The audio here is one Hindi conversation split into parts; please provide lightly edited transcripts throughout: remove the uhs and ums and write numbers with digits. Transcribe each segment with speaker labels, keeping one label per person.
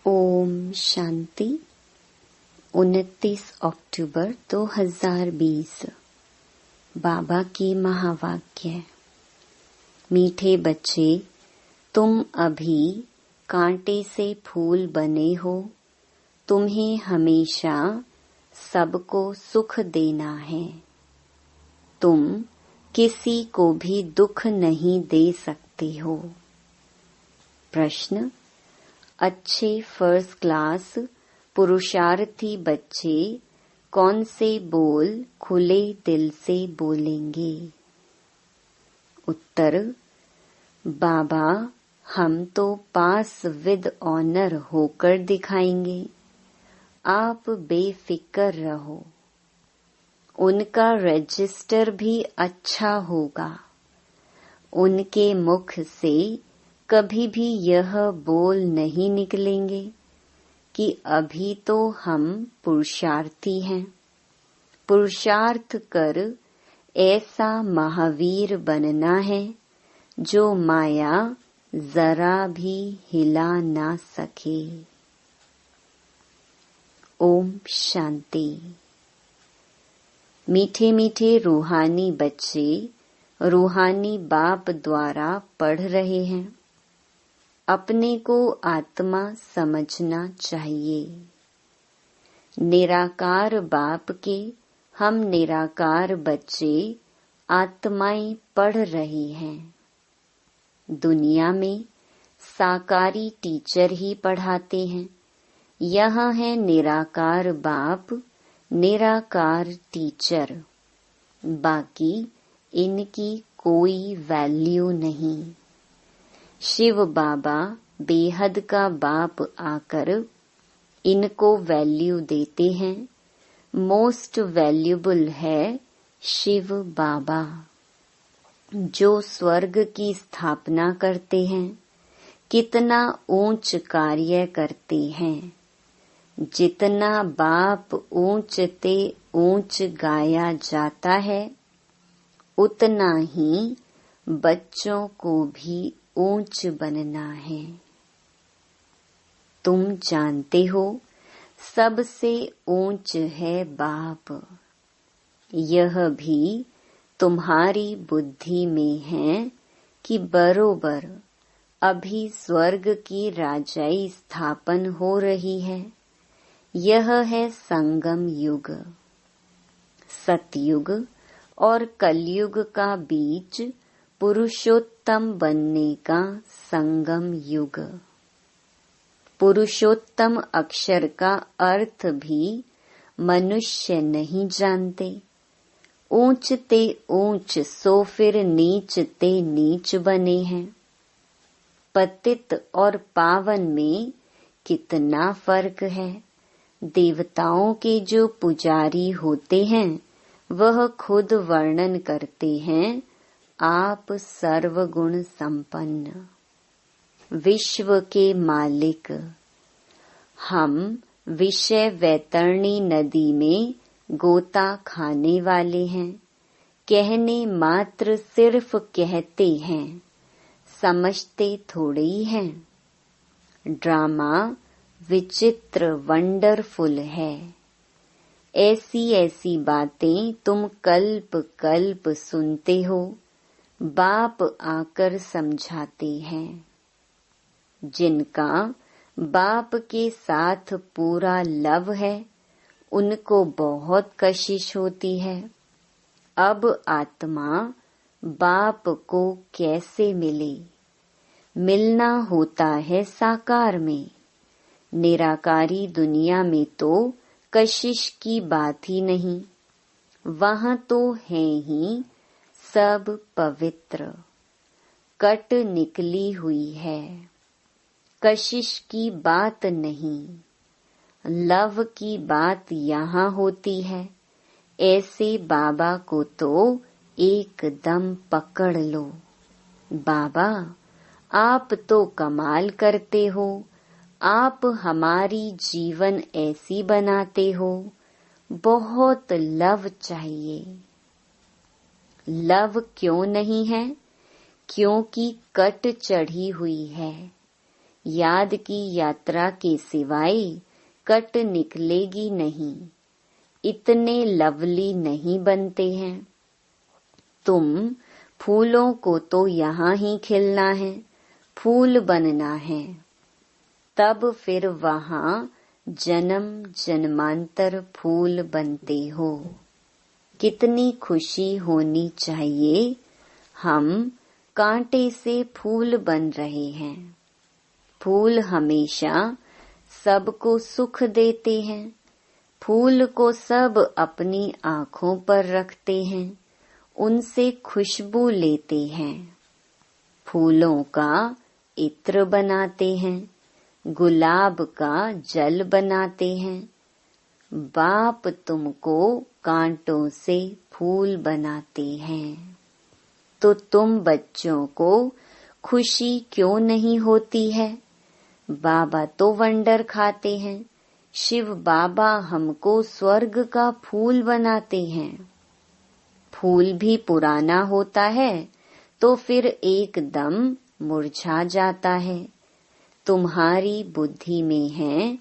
Speaker 1: ओम शांति। 29 अक्टूबर 2020। बाबा की महावाक्य। मीठे बच्चे, तुम अभी कांटे से फूल बने हो। तुम्हें हमेशा सबको सुख देना है। तुम किसी को भी दुख नहीं दे सकते हो। प्रश्न। अच्छे फर्स्ट क्लास पुरुषार्थी बच्चे कौन से बोल खुले दिल से बोलेंगे? उत्तर। बाबा, हम तो पास विद ऑनर होकर दिखाएंगे। आप बेफिक्र रहो। उनका रजिस्टर भी अच्छा होगा। उनके मुख से कभी भी यह बोल नहीं निकलेंगे कि अभी तो हम पुरुषार्थी हैं। पुरुषार्थ कर ऐसा महावीर बनना है जो माया जरा भी हिला ना सके। ओम शांति। मीठे मीठे रूहानी बच्चे रूहानी बाप द्वारा पढ़ रहे हैं। अपने को आत्मा समझना चाहिए। निराकार बाप के हम निराकार बच्चे आत्माएं पढ़ रही हैं। दुनिया में साकारी टीचर ही पढ़ाते हैं। यहाँ है निराकार बाप, निराकार टीचर। बाकी इनकी कोई वैल्यू नहीं। शिव बाबा बेहद का बाप आकर इनको वैल्यू देते हैं। मोस्ट वैल्यूबल है शिव बाबा, जो स्वर्ग की स्थापना करते हैं। कितना ऊंच कार्य करते हैं। जितना बाप ऊंच ते ऊंच गाया जाता है, उतना ही बच्चों को भी ऊंच बनना है। तुम जानते हो सबसे ऊंच है बाप। यह भी तुम्हारी बुद्धि में है कि बरोबर अभी स्वर्ग की राजाई स्थापन हो रही है। यह है संगम युग। सतयुग और कलयुग का बीच पुरुषोत्तम बनने का संगम युग। पुरुषोत्तम अक्षर का अर्थ भी मनुष्य नहीं जानते। ऊंच ते ऊंच सो फिर नीच ते नीच बने हैं। पतित और पावन में कितना फर्क है। देवताओं के जो पुजारी होते हैं वह खुद वर्णन करते हैं, आप सर्वगुण संपन्न, विश्व के मालिक। हम विषय वैतरणी नदी में गोता खाने वाले हैं। कहने मात्र सिर्फ कहते हैं, समझते थोड़े ही हैं। ड्रामा विचित्र वंडरफुल है। ऐसी ऐसी बातें तुम कल्प कल्प सुनते हो। बाप आकर समझाते हैं। जिनका बाप के साथ पूरा लव है, उनको बहुत कशिश होती है। अब आत्मा बाप को कैसे मिले? मिलना होता है साकार में। निराकारी दुनिया में तो कशिश की बात ही नहीं। वहाँ तो है ही सब पवित्र। कट निकली हुई है। कशिश की बात नहीं, लव की यहाँ यहाँ होती है। ऐसे बाबा को तो एकदम पकड़ लो। बाबा, आप तो कमाल करते हो। आप हमारी जीवन ऐसी बनाते हो। बहुत लव चाहिए। लव क्यों नहीं है? क्योंकि कट चढ़ी हुई है। याद की यात्रा के सिवाय कट निकलेगी नहीं। इतने लवली नहीं बनते हैं। तुम फूलों को तो यहाँ ही खिलना है, फूल बनना है, तब फिर वहाँ जन्म जन्मांतर फूल बनते हो। कितनी खुशी होनी चाहिए, हम कांटे से फूल बन रहे हैं। फूल हमेशा सबको सुख देते हैं। फूल को सब अपनी आँखों पर रखते हैं, उनसे खुशबू लेते हैं। फूलों का इत्र बनाते हैं, गुलाब का जल बनाते हैं। बाप तुमको कांटों से फूल बनाते हैं, तो तुम बच्चों को खुशी क्यों नहीं होती है? बाबा तो वंडर खाते हैं, शिव बाबा हमको स्वर्ग का फूल बनाते हैं। फूल भी पुराना होता है तो फिर एकदम मुरझा जाता है। तुम्हारी बुद्धि में है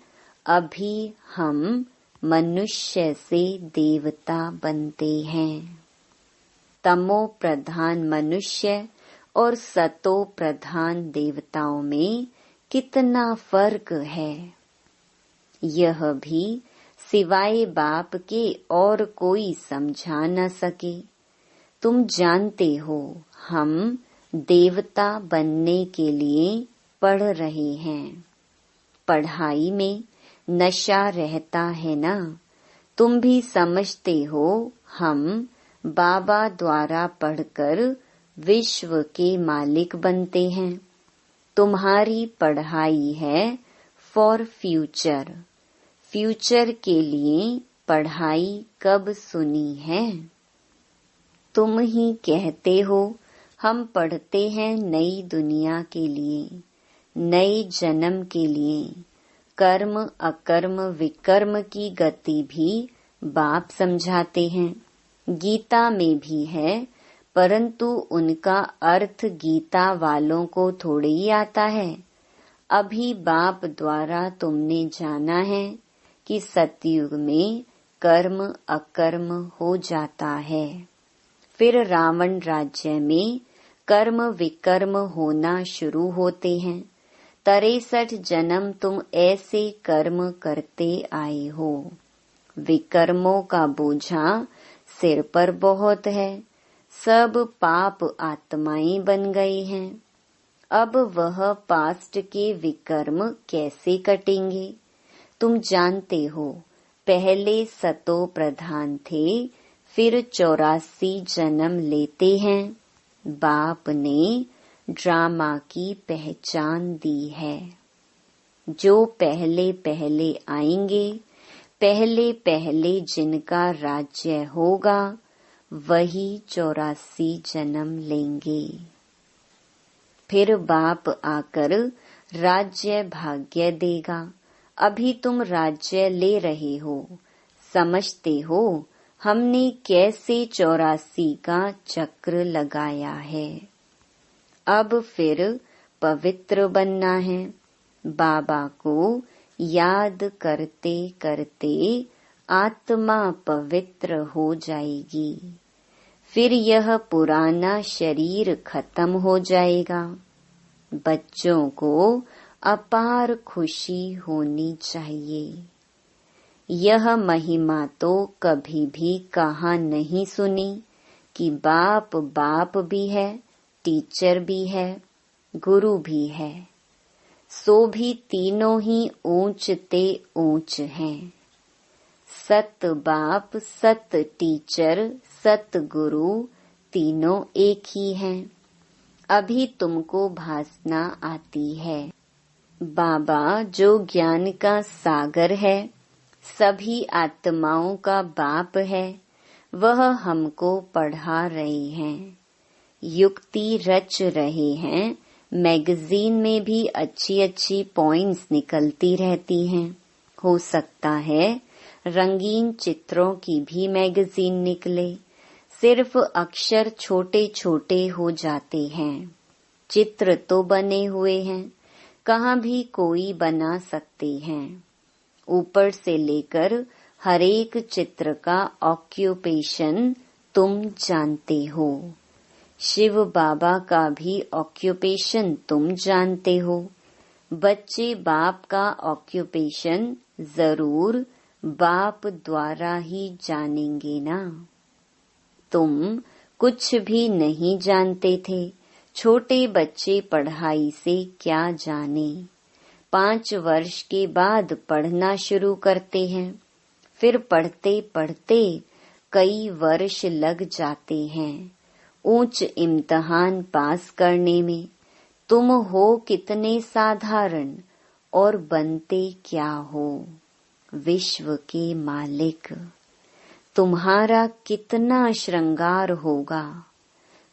Speaker 1: अभी हम मनुष्य से देवता बनते हैं। तमो प्रधान मनुष्य और सतो प्रधान देवताओं में कितना फर्क है, यह भी सिवाय बाप के और कोई समझा न सके। तुम जानते हो हम देवता बनने के लिए पढ़ रहे हैं। पढ़ाई में नशा रहता है ना। तुम भी समझते हो हम बाबा द्वारा पढ़कर विश्व के मालिक बनते हैं। तुम्हारी पढ़ाई है फॉर फ्यूचर। फ्यूचर के लिए पढ़ाई कब सुनी है? तुम ही कहते हो हम पढ़ते हैं नई दुनिया के लिए, नए जन्म के लिए। कर्म अकर्म विकर्म की गति भी बाप समझाते हैं। गीता में भी है, परंतु उनका अर्थ गीता वालों को थोड़े ही आता है। अभी बाप द्वारा तुमने जाना है कि सतयुग में कर्म अकर्म हो जाता है। फिर रावण राज्य में कर्म विकर्म होना शुरू होते हैं। 63 जन्म तुम ऐसे कर्म करते आए हो। विकर्मों का बोझा सिर पर बहुत है। सब पाप आत्माएं बन गए हैं। अब वह पास्ट के विकर्म कैसे कटेंगे? तुम जानते हो पहले सतो प्रधान थे, फिर 84 जन्म लेते हैं। बाप ने ड्रामा की पहचान दी है। जो पहले पहले आएंगे, पहले पहले जिनका राज्य होगा, वही 84 जन्म लेंगे। फिर बाप आकर राज्य भाग्य देगा। अभी तुम राज्य ले रहे हो। समझते हो हमने कैसे 84 का चक्र लगाया है। अब फिर पवित्र बनना है। बाबा को याद करते करते आत्मा पवित्र हो जाएगी। फिर यह पुराना शरीर खत्म हो जाएगा। बच्चों को अपार खुशी होनी चाहिए। यह महिमा तो कभी भी कहा नहीं सुनी कि बाप बाप भी है, टीचर भी है, गुरु भी है। सो भी तीनों ही ऊंच ते ऊंच हैं। सत बाप, सत टीचर, सत गुरु तीनों एक ही हैं। अभी तुमको भासना आती है। बाबा जो ज्ञान का सागर है, सभी आत्माओं का बाप है, वह हमको पढ़ा रहे हैं, युक्ति रच रहे हैं। मैगजीन में भी अच्छी अच्छी पॉइंट्स निकलती रहती हैं। हो सकता है रंगीन चित्रों की भी मैगजीन निकले। सिर्फ अक्षर छोटे छोटे हो जाते हैं। चित्र तो बने हुए हैं। कहाँ भी कोई बना सकते हैं। ऊपर से लेकर हर एक चित्र का ऑक्यूपेशन तुम जानते हो। शिव बाबा का भी ऑक्यूपेशन तुम जानते हो। बच्चे बाप का ऑक्यूपेशन जरूर बाप द्वारा ही जानेंगे ना। तुम कुछ भी नहीं जानते थे। छोटे बच्चे पढ़ाई से क्या जाने। 5 वर्ष के बाद पढ़ना शुरू करते हैं। फिर पढ़ते पढ़ते कई वर्ष लग जाते हैं ऊंच इम्तिहान पास करने में। तुम हो कितने साधारण और बनते क्या हो विश्व के मालिक। तुम्हारा कितना श्रृंगार होगा।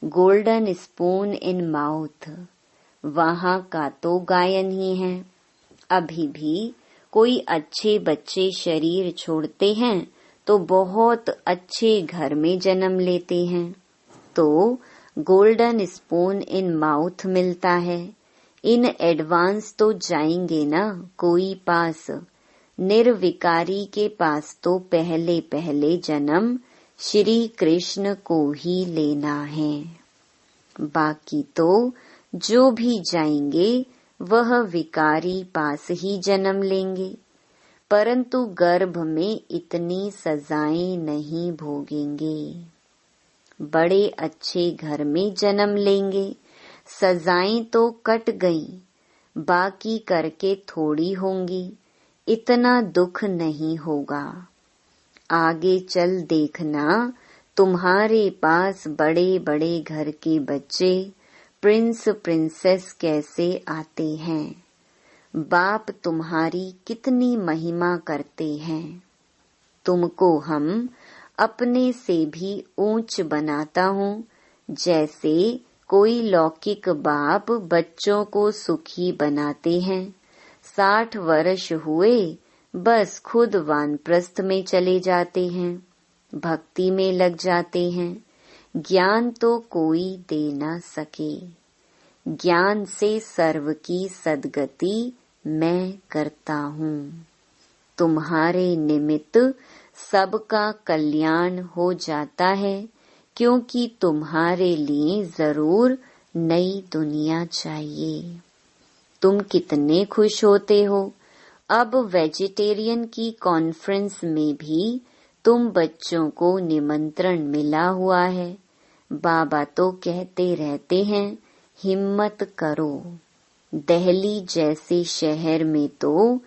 Speaker 1: गोल्डन स्पून इन माउथ, वहाँ का तो गायन ही है। अभी भी कोई अच्छे बच्चे शरीर छोड़ते हैं तो बहुत अच्छे घर में जन्म लेते हैं, तो गोल्डन स्पून इन माउथ मिलता है। इन एडवांस तो जाएंगे ना कोई पास। निर्विकारी के पास तो पहले पहले जन्म श्री कृष्ण को ही लेना है। बाकी तो जो भी जाएंगे वह विकारी पास ही जन्म लेंगे, परंतु गर्भ में इतनी सजाएं नहीं भोगेंगे। बड़े अच्छे घर में जन्म लेंगे, सजाएं तो कट गईं, बाकी करके थोड़ी होंगी, इतना दुख नहीं होगा। आगे चल देखना, तुम्हारे पास बड़े बड़े घर के बच्चे प्रिंस प्रिंसेस कैसे आते हैं। बाप तुम्हारी कितनी महिमा करते हैं। तुमको हम अपने से भी ऊंच बनाता हूँ। जैसे कोई लौकिक बाप बच्चों को सुखी बनाते हैं। 60 वर्ष हुए बस खुद वानप्रस्थ में चले जाते हैं, भक्ति में लग जाते हैं। ज्ञान तो कोई दे न सके। ज्ञान से सर्व की सद्गति मैं करता हूँ। तुम्हारे निमित्त सबका कल्याण हो जाता है, क्योंकि तुम्हारे लिए जरूर नई दुनिया चाहिए। तुम कितने खुश होते हो। अब वेजिटेरियन की कॉन्फ्रेंस में भी तुम बच्चों को निमंत्रण मिला हुआ है। बाबा तो कहते रहते हैं हिम्मत करो। दिल्ली जैसे शहर में तो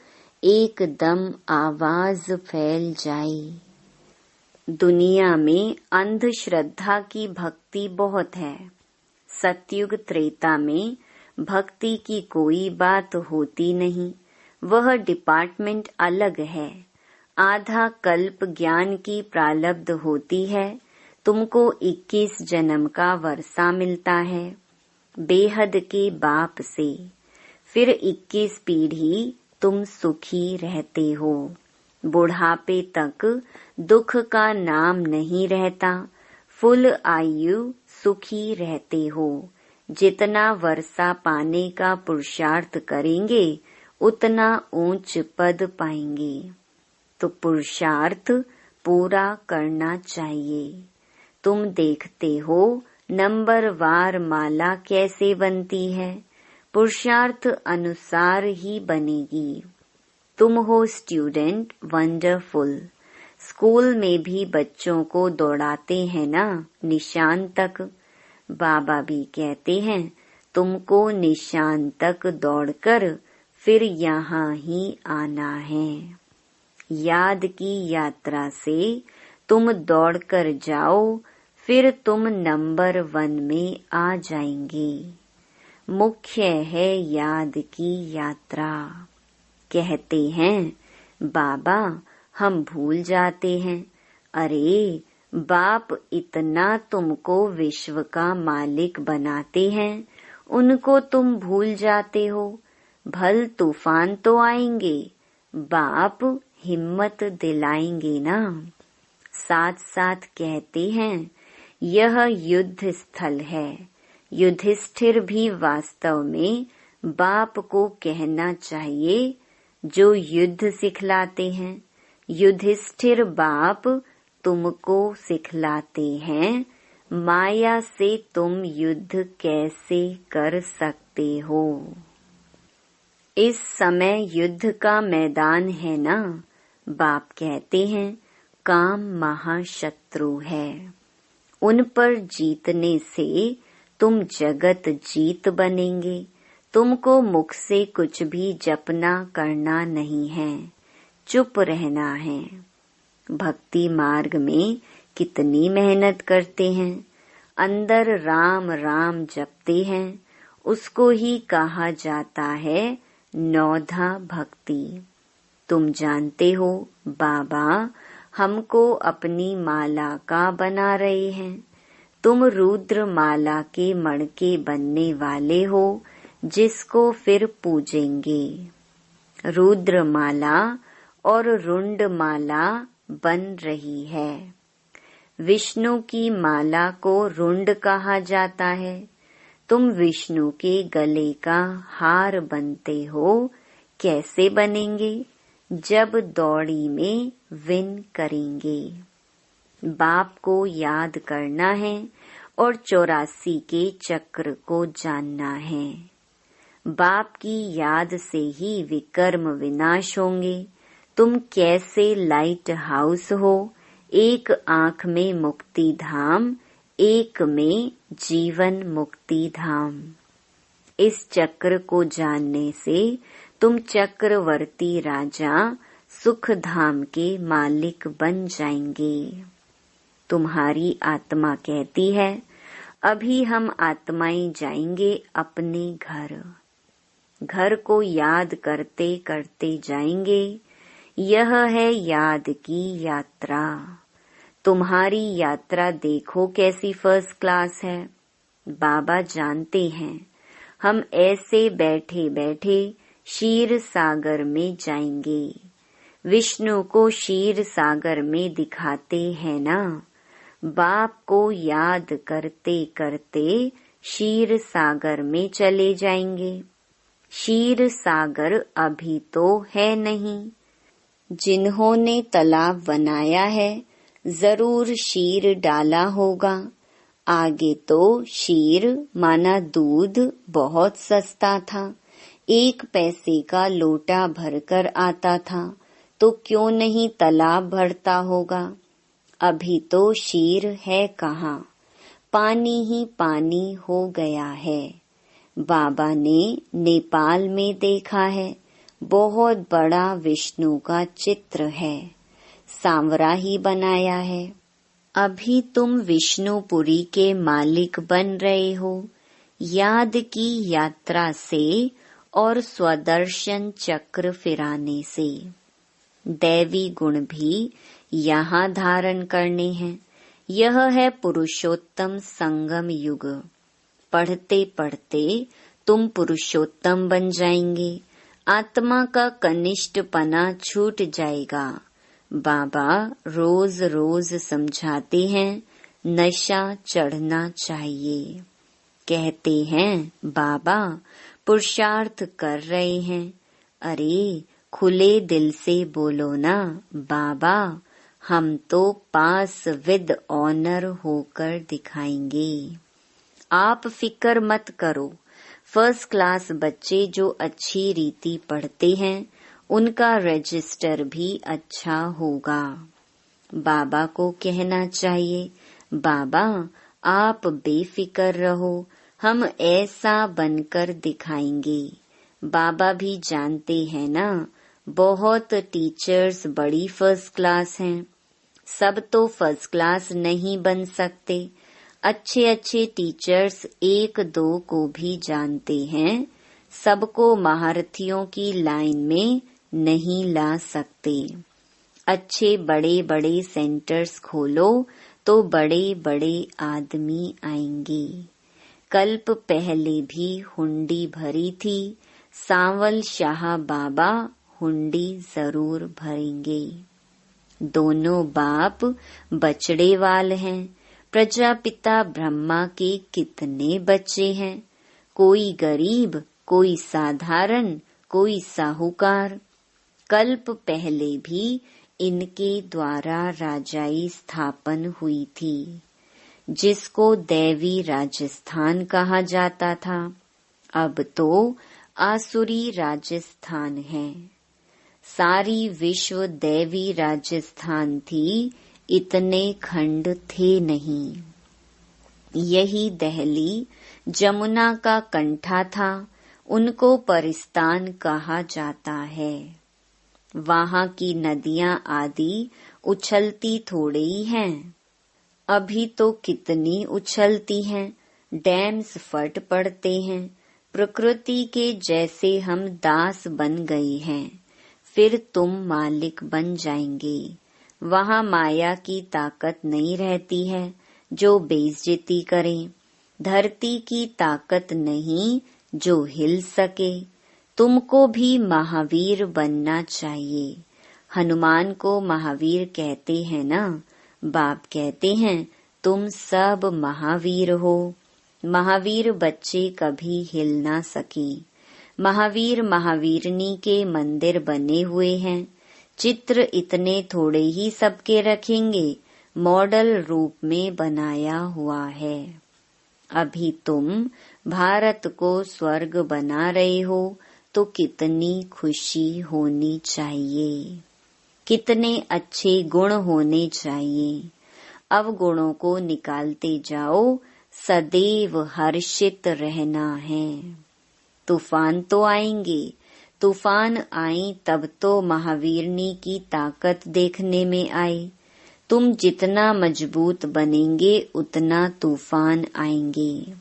Speaker 1: एकदम आवाज फैल जाए। दुनिया में अंधश्रद्धा की भक्ति बहुत है। सतयुग त्रेता में भक्ति की कोई बात होती नहीं, वह डिपार्टमेंट अलग है। आधा कल्प ज्ञान की प्रालब्ध होती है। तुमको 21 जन्म का वर्षा मिलता है बेहद के बाप से। फिर 21 पीढ़ी तुम सुखी रहते हो। बुढ़ापे तक दुख का नाम नहीं रहता। फुल आयु सुखी रहते हो। जितना वर्षा पाने का पुरुषार्थ करेंगे उतना ऊंच पद पाएंगे। तो पुरुषार्थ पूरा करना चाहिए। तुम देखते हो नंबरवार माला कैसे बनती है, पुरुषार्थ अनुसार ही बनेगी। तुम हो स्टूडेंट वंडरफुल। स्कूल में भी बच्चों को दौड़ाते हैं ना निशान तक। बाबा भी कहते हैं तुमको निशान तक दौड़कर फिर यहाँ ही आना है। याद की यात्रा से तुम दौड़कर जाओ, फिर तुम नंबर 1 में आ जाएंगे। मुख्य है याद की यात्रा। कहते हैं बाबा हम भूल जाते हैं। अरे बाप इतना तुमको विश्व का मालिक बनाते हैं, उनको तुम भूल जाते हो। भल तूफान तो आएंगे, बाप हिम्मत दिलाएंगे ना। साथ साथ कहते हैं यह युद्ध स्थल है। युधिष्ठिर भी वास्तव में बाप को कहना चाहिए जो युद्ध सिखलाते हैं। युधिष्ठिर बाप तुमको सिखलाते हैं माया से तुम युद्ध कैसे कर सकते हो। इस समय युद्ध का मैदान है ना। बाप कहते हैं काम महाशत्रु है, उन पर जीतने से तुम जगत जीत बनेंगे। तुमको मुख से कुछ भी जपना करना नहीं है, चुप रहना है। भक्ति मार्ग में कितनी मेहनत करते हैं, अंदर राम राम जपते हैं, उसको ही कहा जाता है नौधा भक्ति। तुम जानते हो बाबा हमको अपनी माला का बना रहे हैं। तुम रुद्र माला के मणके बनने वाले हो, जिसको फिर पूजेंगे। रुद्र माला और रुंड माला बन रही है। विष्णु की माला को रुंड कहा जाता है। तुम विष्णु के गले का हार बनते हो। कैसे बनेंगे? जब दौड़ी में विन करेंगे। बाप को याद करना है और 84 के चक्र को जानना है। बाप की याद से ही विकर्म विनाश होंगे। तुम कैसे लाइट हाउस हो, एक आँख में मुक्ति धाम, एक में जीवन मुक्ति धाम। इस चक्र को जानने से तुम चक्रवर्ती राजा सुख धाम के मालिक बन जाएंगे। तुम्हारी आत्मा कहती है अभी हम आत्माएं जाएंगे अपने घर। घर को याद करते करते जाएंगे। यह है याद की यात्रा। तुम्हारी यात्रा देखो कैसी फर्स्ट क्लास है। बाबा जानते हैं हम ऐसे बैठे बैठे क्षीर सागर में जाएंगे। विष्णु को क्षीर सागर में दिखाते हैं ना। बाप को याद करते करते क्षीर सागर में चले जाएंगे। क्षीर सागर अभी तो है नहीं। जिन्होंने तालाब बनाया है जरूर क्षीर डाला होगा। आगे तो क्षीर माना दूध बहुत सस्ता था। 1 पैसे का लोटा भरकर आता था, तो क्यों नहीं तालाब भरता होगा। अभी तो क्षीर है कहाँ, पानी ही पानी हो गया है। बाबा ने नेपाल में देखा है, बहुत बड़ा विष्णु का चित्र है, सांवरा ही बनाया है। अभी तुम विष्णुपुरी के मालिक बन रहे हो, याद की यात्रा से और स्वदर्शन चक्र फिराने से। दैवी गुण भी यहाँ धारण करने हैं। यह है पुरुषोत्तम संगम युग। पढ़ते पढ़ते तुम पुरुषोत्तम बन जाएंगे। आत्मा का कनिष्ठपना छूट जाएगा। बाबा रोज रोज समझाते हैं नशा चढ़ना चाहिए। कहते हैं बाबा पुरुषार्थ कर रहे हैं। अरे खुले दिल से बोलो ना बाबा, हम तो पास विद ऑनर होकर दिखाएंगे। आप फिक्र मत करो। फर्स्ट क्लास बच्चे जो अच्छी रीति पढ़ते हैं उनका रजिस्टर भी अच्छा होगा। बाबा को कहना चाहिए बाबा आप बेफिक्र रहो, हम ऐसा बनकर दिखाएंगे। बाबा भी जानते हैं ना, बहुत टीचर्स बड़ी फर्स्ट क्लास हैं। सब तो फर्स्ट क्लास नहीं बन सकते। अच्छे अच्छे टीचर्स 1-2 को भी जानते हैं। सबको महारथियों की लाइन में नहीं ला सकते। अच्छे बड़े बड़े सेंटर्स खोलो तो बड़े बड़े आदमी आएंगे। कल्प पहले भी हुंडी भरी थी। सांवल शाह बाबा हुंडी जरूर भरेंगे। दोनों बाप बछड़े वाल हैं। प्रजापिता ब्रह्मा के कितने बच्चे हैं, कोई गरीब कोई साधारण, कोई साहूकार। कल्प पहले भी इनके द्वारा राजाई स्थापन हुई थी, जिसको दैवी राजस्थान कहा जाता था। अब तो आसुरी राजस्थान है। सारी विश्व दैवी राजस्थान थी, इतने खंड थे नहीं। यही दहली जमुना का कंठा था, उनको परिस्तान कहा जाता है। वहाँ की नदियाँ आदि उछलती थोड़ी ही हैं। अभी तो कितनी उछलती हैं, डैम्स फट पड़ते हैं। प्रकृति के जैसे हम दास बन गए हैं, फिर तुम मालिक बन जाएंगे। वहाँ माया की ताकत नहीं रहती है जो बेइज्जती करे, धरती की ताकत नहीं जो हिल सके। तुमको भी महावीर बनना चाहिए। हनुमान को महावीर कहते हैं ना। बाप कहते हैं तुम सब महावीर हो। महावीर बच्चे कभी हिल ना सके। महावीर महावीरनी के मंदिर बने हुए हैं। चित्र इतने थोड़े ही सबके रखेंगे, मॉडल रूप में बनाया हुआ है। अभी तुम भारत को स्वर्ग बना रहे हो, तो कितनी खुशी होनी चाहिए, कितने अच्छे गुण होने चाहिए। अवगुणों को निकालते जाओ, सदैव हर्षित रहना है। तूफान तो आएंगे, तूफान आई तब तो महावीरनी की ताकत देखने में आई। तुम जितना मजबूत बनेंगे उतना तूफान आएंगे।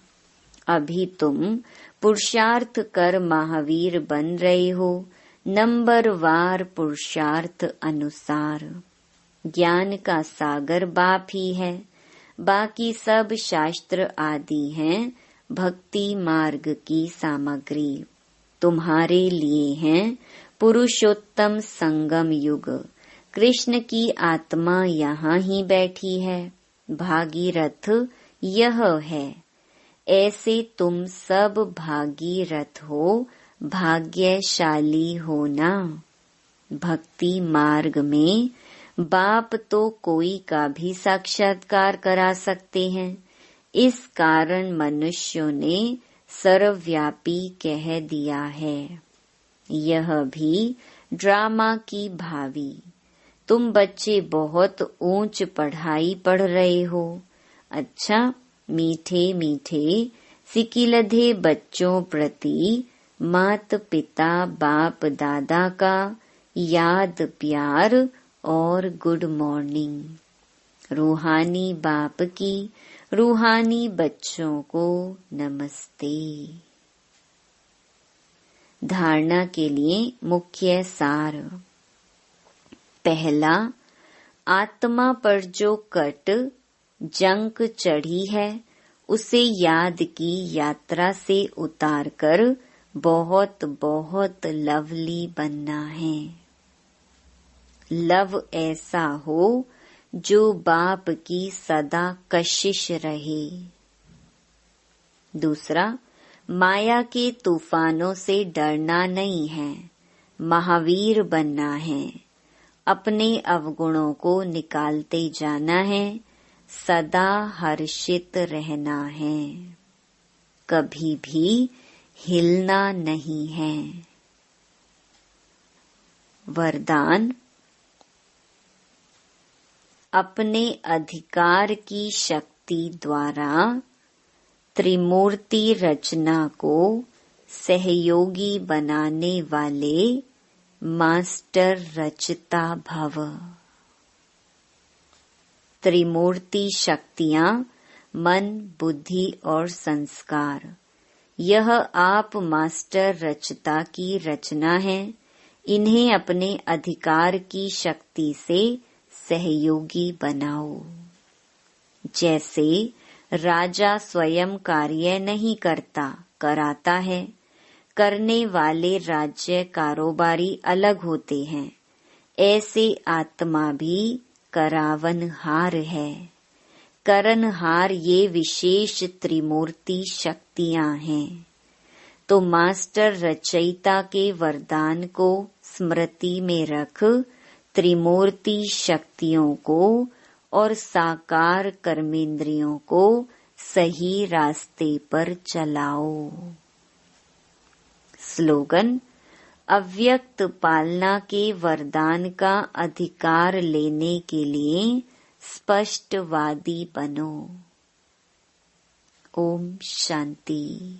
Speaker 1: अभी तुम पुरुषार्थ कर महावीर बन रहे हो, नंबरवार पुरुषार्थ अनुसार। ज्ञान का सागर बाप ही है, बाकी सब शास्त्र आदि हैं भक्ति मार्ग की सामग्री। तुम्हारे लिए हैं पुरुषोत्तम संगम युग। कृष्ण की आत्मा यहाँ ही बैठी है, भागीरथ यह है। ऐसे तुम सब भागीरथ हो, भाग्यशाली हो ना। भक्ति मार्ग में बाप तो कोई का भी साक्षात्कार करा सकते हैं। इस कारण मनुष्यों ने सर्वव्यापी कह दिया है। यह भी ड्रामा की भावी। तुम बच्चे बहुत ऊंच पढ़ाई पढ़ रहे हो। अच्छा, मीठे मीठे सिकिलधे बच्चों प्रति मात पिता बाप दादा का याद प्यार और गुड मॉर्निंग। रूहानी बाप की रूहानी बच्चों को नमस्ते। धारणा के लिए मुख्य सार। पहला, आत्मा पर जो कट जंक चढ़ी है उसे याद की यात्रा से उतारकर बहुत बहुत लवली बनना है। लव ऐसा हो जो बाप की सदा कशिश रहे। दूसरा, माया के तूफानों से डरना नहीं है, महावीर बनना है। अपने अवगुणों को निकालते जाना है, सदा हर्षित रहना है, कभी भी हिलना नहीं है। वरदान, अपने अधिकार की शक्ति द्वारा त्रिमूर्ति रचना को सहयोगी बनाने वाले मास्टर रचता भव। त्रिमूर्ति शक्तियाँ मन, बुद्धि और संस्कार, यह आप मास्टर रचता की रचना है। इन्हें अपने अधिकार की शक्ति से सहयोगी बनाओ। जैसे राजा स्वयं कार्य नहीं करता, कराता है। करने वाले राज्य कारोबारी अलग होते हैं। ऐसे आत्मा भी करावनहार है। करनहार ये विशेष त्रिमूर्ति शक्तियां हैं। तो मास्टर रचयिता के वरदान को स्मृति में रख त्रिमूर्ति शक्तियों को और साकार कर्मेंद्रियों को सही रास्ते पर चलाओ। स्लोगन: अव्यक्त पालना के वरदान का अधिकार लेने के लिए स्पष्टवादी बनो। ओम शांति।